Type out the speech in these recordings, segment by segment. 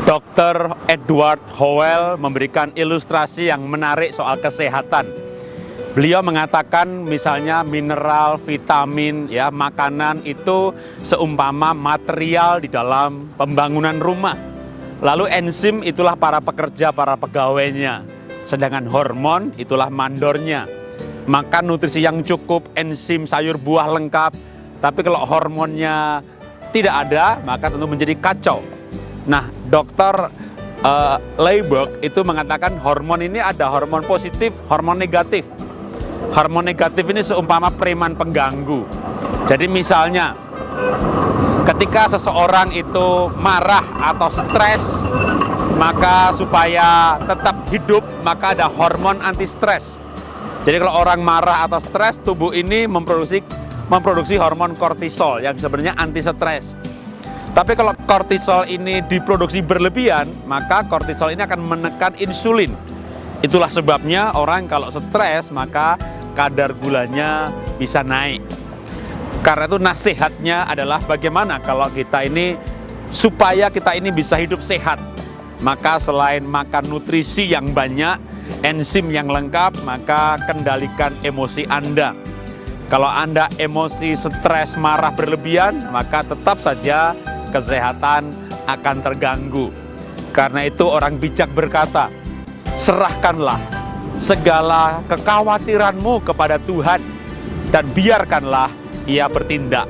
Dr. Edward Howell memberikan ilustrasi yang menarik soal kesehatan. Beliau mengatakan misalnya mineral, vitamin, ya makanan itu seumpama material di dalam pembangunan rumah. Lalu enzim itulah para pekerja, para pegawainya. Sedangkan hormon itulah mandornya. Makan nutrisi yang cukup, enzim, sayur, buah lengkap. Tapi kalau hormonnya tidak ada, maka tentu menjadi kacau. Nah, Dr. Leiberg itu mengatakan hormon ini ada hormon positif, hormon negatif. Hormon negatif ini seumpama preman pengganggu. Jadi misalnya ketika seseorang itu marah atau stres, maka supaya tetap hidup maka ada hormon anti stres. Jadi kalau orang marah atau stres, tubuh ini memproduksi hormon kortisol yang sebenarnya anti stres. Tapi kalau kortisol ini diproduksi berlebihan, maka kortisol ini akan menekan insulin. Itulah sebabnya orang kalau stres maka kadar gulanya bisa naik. Karena itu nasihatnya adalah bagaimana kalau kita ini supaya kita ini bisa hidup sehat. Maka selain makan nutrisi yang banyak, enzim yang lengkap, maka kendalikan emosi Anda. Kalau Anda emosi, stres, marah berlebihan, maka tetap saja kesehatan akan terganggu. Karena itu orang bijak berkata, serahkanlah segala kekhawatiranmu kepada Tuhan dan biarkanlah Ia bertindak.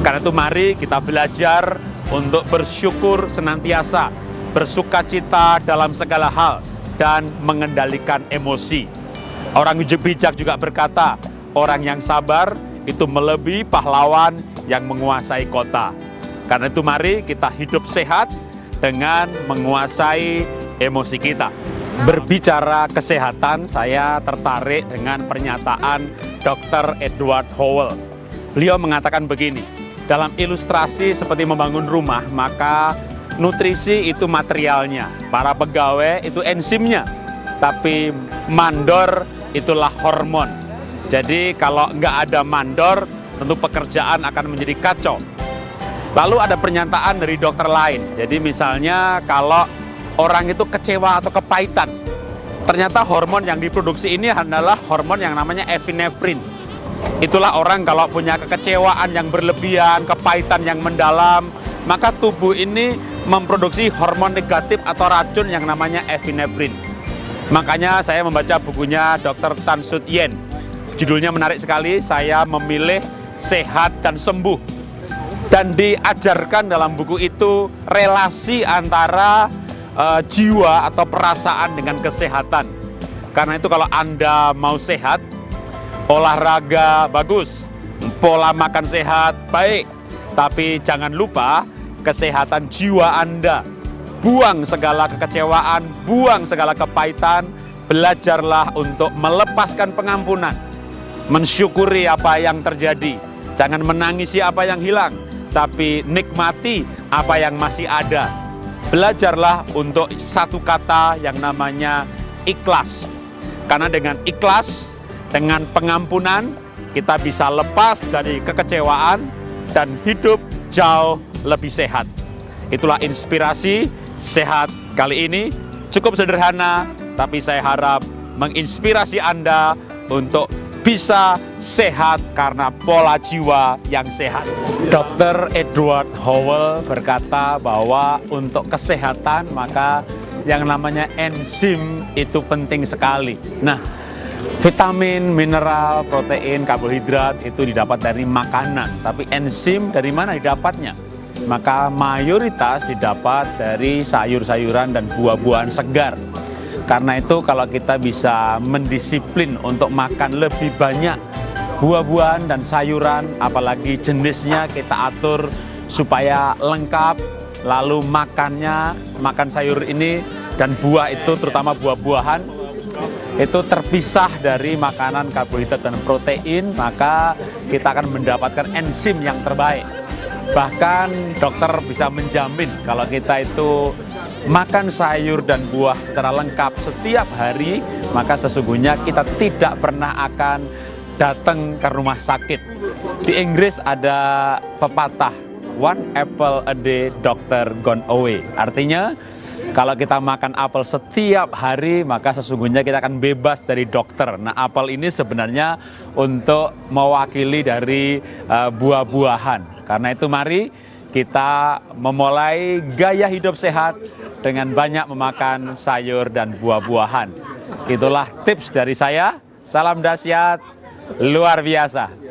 Karena itu mari kita belajar untuk bersyukur senantiasa, bersukacita dalam segala hal, dan mengendalikan emosi. Orang bijak juga berkata, orang yang sabar itu melebihi pahlawan yang menguasai kota. Karena itu mari kita hidup sehat dengan menguasai emosi kita. Berbicara kesehatan, saya tertarik dengan pernyataan Dr. Edward Howell. Beliau mengatakan begini, dalam ilustrasi seperti membangun rumah, maka nutrisi itu materialnya, para pegawai itu enzimnya, tapi mandor itulah hormon. Jadi kalau nggak ada mandor, tentu pekerjaan akan menjadi kacau. Lalu ada pernyataan dari dokter lain, jadi misalnya kalau orang itu kecewa atau kepahitan, ternyata hormon yang diproduksi ini adalah hormon yang namanya epinefrin. Itulah orang kalau punya kekecewaan yang berlebihan, kepahitan yang mendalam, maka tubuh ini memproduksi hormon negatif atau racun yang namanya epinefrin. Makanya saya membaca bukunya Dr. Tan Sut Yen. Judulnya menarik sekali, Saya Memilih Sehat dan Sembuh. Dan diajarkan dalam buku itu relasi antara jiwa atau perasaan dengan kesehatan. Karena itu kalau Anda mau sehat, olahraga bagus, pola makan sehat baik, tapi jangan lupa kesehatan jiwa Anda. Buang segala kekecewaan, buang segala kepahitan, belajarlah untuk melepaskan pengampunan, mensyukuri apa yang terjadi, jangan menangisi apa yang hilang, tapi nikmati apa yang masih ada. Belajarlah untuk satu kata yang namanya ikhlas. Karena dengan ikhlas, dengan pengampunan, kita bisa lepas dari kekecewaan dan hidup jauh lebih sehat. Itulah inspirasi sehat kali ini. Cukup sederhana, tapi saya harap menginspirasi Anda untuk bisa sehat karena pola jiwa yang sehat. Dr. Edward Howell berkata bahwa untuk kesehatan maka yang namanya enzim itu penting sekali. Nah, vitamin, mineral, protein, karbohidrat itu didapat dari makanan. Tapi enzim dari mana didapatnya? Maka mayoritas didapat dari sayur-sayuran dan buah-buahan segar. Karena itu kalau kita bisa mendisiplin untuk makan lebih banyak buah-buahan dan sayuran, apalagi jenisnya kita atur supaya lengkap, lalu makan sayur ini dan buah itu, terutama buah-buahan, itu terpisah dari makanan karbohidrat dan protein, maka kita akan mendapatkan enzim yang terbaik. Bahkan dokter bisa menjamin kalau kita itu makan sayur dan buah secara lengkap setiap hari, maka sesungguhnya kita tidak pernah akan datang ke rumah sakit. Di Inggris ada pepatah, one apple a day doctor gone away. Artinya kalau kita makan apel setiap hari, maka sesungguhnya kita akan bebas dari dokter. Nah, apel ini sebenarnya untuk mewakili dari buah-buahan. Karena itu mari kita memulai gaya hidup sehat dengan banyak memakan sayur dan buah-buahan. Itulah tips dari saya. Salam dahsyat luar biasa.